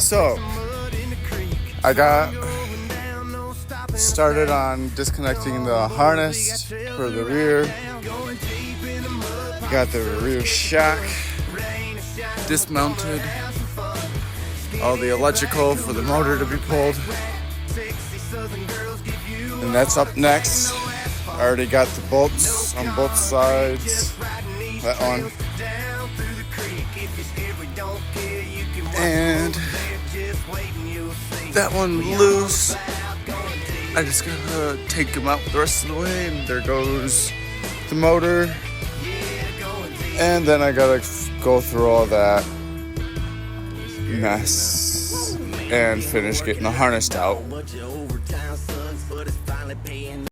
So, I got started on disconnecting the harness for the rear. Got the rear shock dismounted. All the electrical for the motor to be pulled. And that's up next. I already got the bolts on both sides. That one. And that one loose. I just gotta take them out the rest of the way, and there goes the motor. And then I gotta go through all that mess and finish getting the harness out.